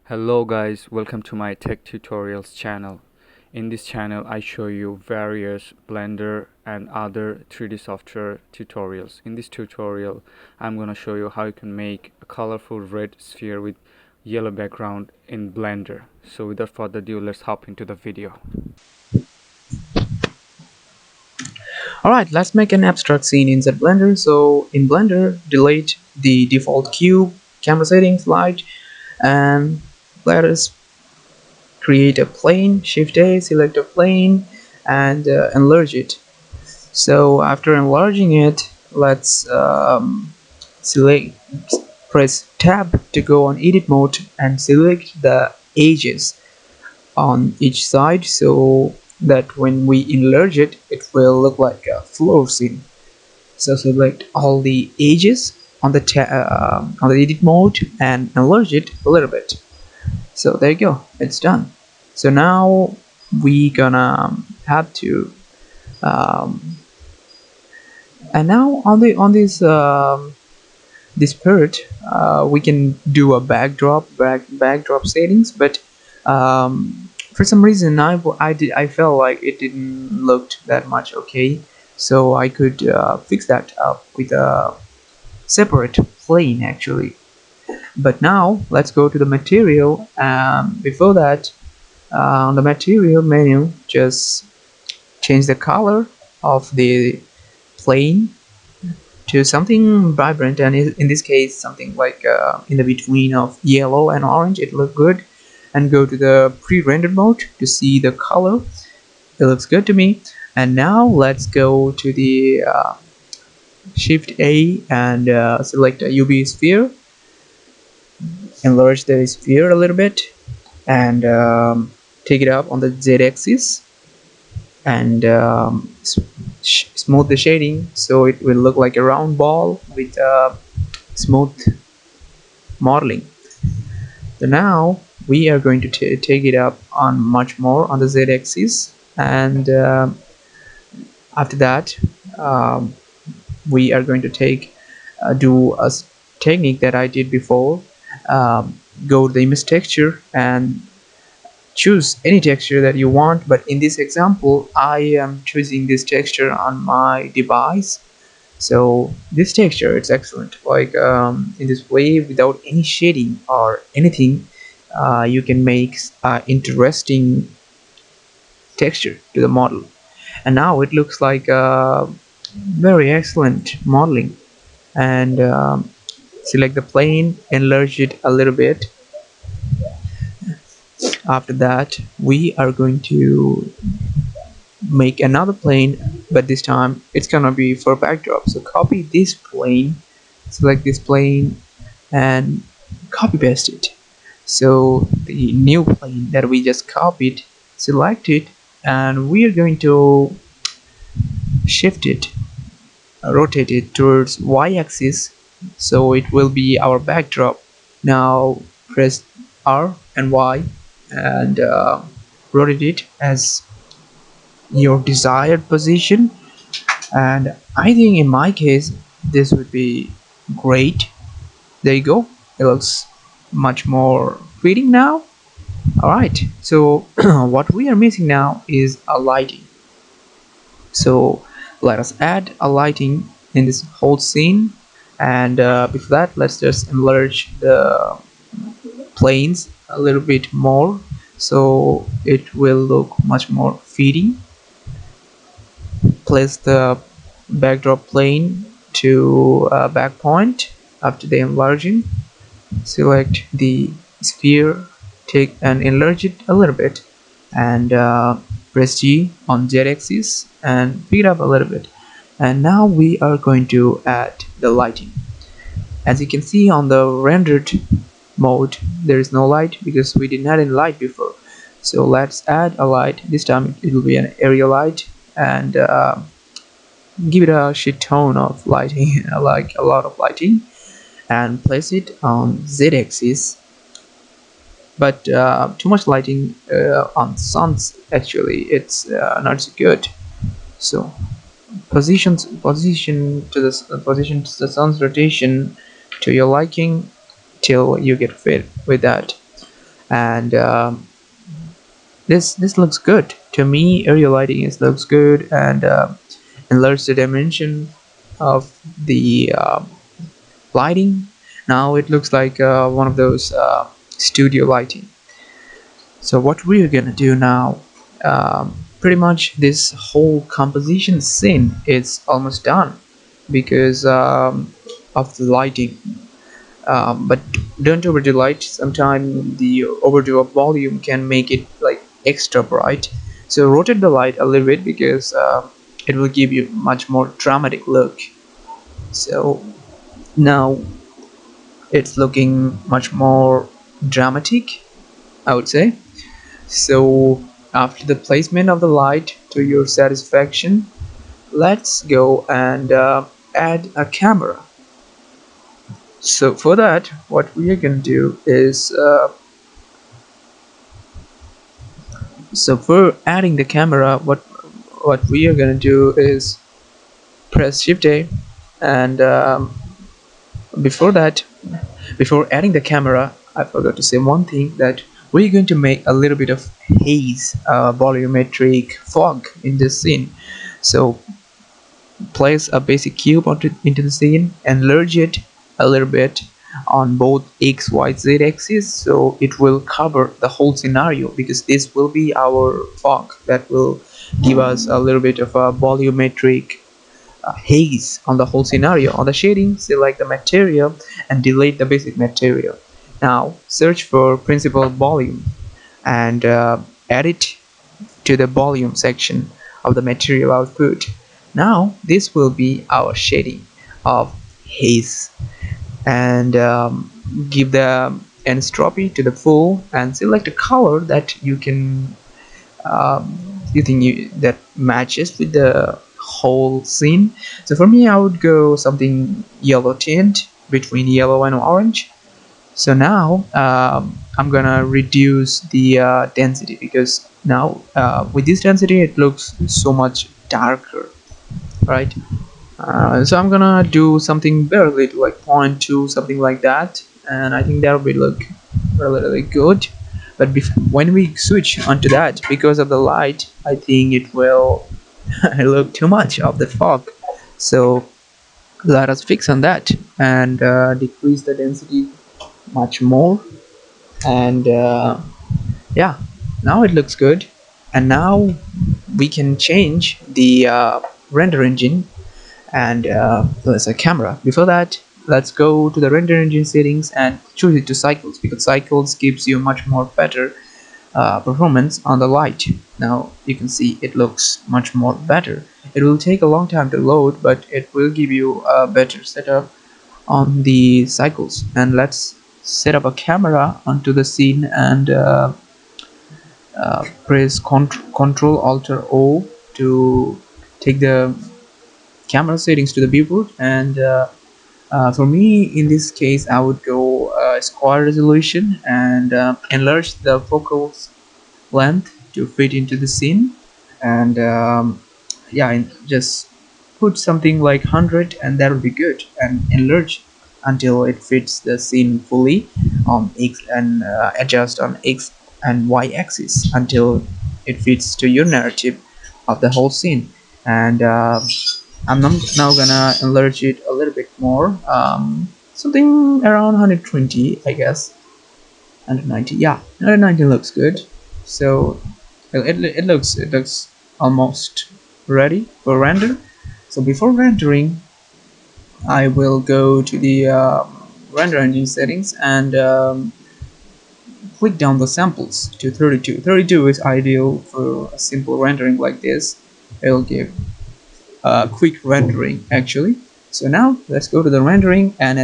Hello guys, welcome to my tech tutorials channel. In this channel I show you various Blender and other 3D software tutorials. In this tutorial I'm gonna show you how you can make a colorful red sphere with yellow background in Blender. So without further ado, let's hop into the video. Alright, let's make an abstract scene in Blender. So in Blender, delete the default cube, camera settings, light, and let us create a plane. Shift A, select a plane, and enlarge it. So after enlarging it, let's press Tab to go on edit mode and select the edges on each side, so that when we enlarge it, it will look like a floor scene. So select all the edges on the edit mode and enlarge it a little bit. So there you go, it's done. So now we gonna have to and now on this part, we can do a backdrop settings, but for some reason I felt like it didn't look that much okay, so I could fix that up with a separate plane actually. But now let's go to the material. Before that, on the material menu, just change the color of the plane to something vibrant, and in this case something like in the between of yellow and orange. It looked good. And go to the pre-rendered mode to see the color. It looks good to me. And now let's go to the Shift A and select a UV sphere, enlarge the sphere a little bit, and take it up on the Z-axis, and smooth the shading so it will look like a round ball with smooth modeling. So now we are going to take it up on much more on the Z-axis, and after that we are going to do a technique that I did before. Go to the image texture and choose any texture that you want, but in this example I am choosing this texture on my device. So this texture, it's excellent, like in this way, without any shading or anything, you can make interesting texture to the model. And now it looks like very excellent modeling. And select the plane, enlarge it a little bit. After that we are going to make another plane, but this time it's gonna be for backdrop. So copy this plane, select this plane, and copy paste it. So the new plane that we just copied, select it, and we are going to shift it, rotate it towards y-axis, so it will be our backdrop. Now press R and Y and rotate it as your desired position, and I think in my case this would be great. There you go, it looks much more fitting now. Alright, so what we are missing now is a lighting. So let us add a lighting in this whole scene, and before that let's just enlarge the planes a little bit more so it will look much more fitting. Place the backdrop plane to back point. After the enlarging, select the sphere, take and enlarge it a little bit, and press G on Z-axis and pick it up a little bit. And now we are going to add the lighting. As you can see on the rendered mode, there is no light because we didn't add any light before. So let's add a light. This time it will be an area light, and give it a shit ton of lighting, like a lot of lighting, and place it on Z-axis. But too much lighting on suns, actually it's not so good. So position to the sun's rotation to your liking till you get fit with that. and this looks good to me. Area lighting is looks good, and enlarge the dimension of the lighting. Now it looks like one of those studio lighting. So what we're gonna do now, pretty much this whole composition scene is almost done because of the lighting. But don't overdo light. Sometimes the overdo of volume can make it like extra bright. So rotate the light a little bit because it will give you much more dramatic look. So now it's looking much more dramatic, I would say. So after the placement of the light to your satisfaction, let's go and add a camera. So for that, what we are going to do is so for adding the camera, what we are going to do is press Shift A, and before that, before adding the camera, I forgot to say one thing, that we're going to make a little bit of haze, volumetric fog in this scene. So place a basic cube into the scene, enlarge it a little bit on both x, y, z axis, so it will cover the whole scenario, because this will be our fog that will give us a little bit of a volumetric haze on the whole scenario. On the shading, select the material and delete the basic material. Now search for principal volume and add it to the volume section of the material output. Now this will be our shading of haze, and give the entropy to the full and select a color that you can that matches with the whole scene. So for me, I would go something yellow tint, between yellow and orange. So now I'm gonna reduce the density, because now with this density it looks so much darker, right? So I'm gonna do something barely like 0.2, something like that, and I think that will be look really good. But when we switch onto that, because of the light, I think it will look too much of the fog. So let us fix on that and decrease the density much more, and yeah, now it looks good. And now we can change the render engine, and there's a camera. Before that, let's go to the render engine settings and choose it to cycles, because cycles gives you much more better performance on the light. Now you can see it looks much more better. It will take a long time to load, but it will give you a better setup on the cycles. And let's set up a camera onto the scene, and press Control Alt O to take the camera settings to the viewport. And for me, in this case, I would go square resolution and enlarge the focal length to fit into the scene. And yeah, and just put something like 100, and that will be good, and enlarge until it fits the scene fully on X, and adjust on X and Y axis until it fits to your narrative of the whole scene. And I'm now gonna enlarge it a little bit more, something around 120, I guess. 190, yeah, 190 looks good. So it looks almost ready for render. So before rendering, I will go to the render engine settings and click down the samples to 32. 32 is ideal for a simple rendering like this. It'll give quick rendering actually. So now let's go to the rendering, and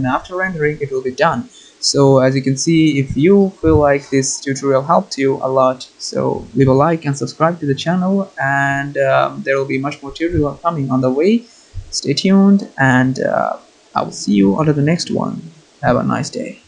after rendering it will be done. So as you can see, if you feel like this tutorial helped you a lot, so leave a like and subscribe to the channel, and there will be much more tutorial coming on the way. Stay tuned, and I will see you under the next one. Have a nice day.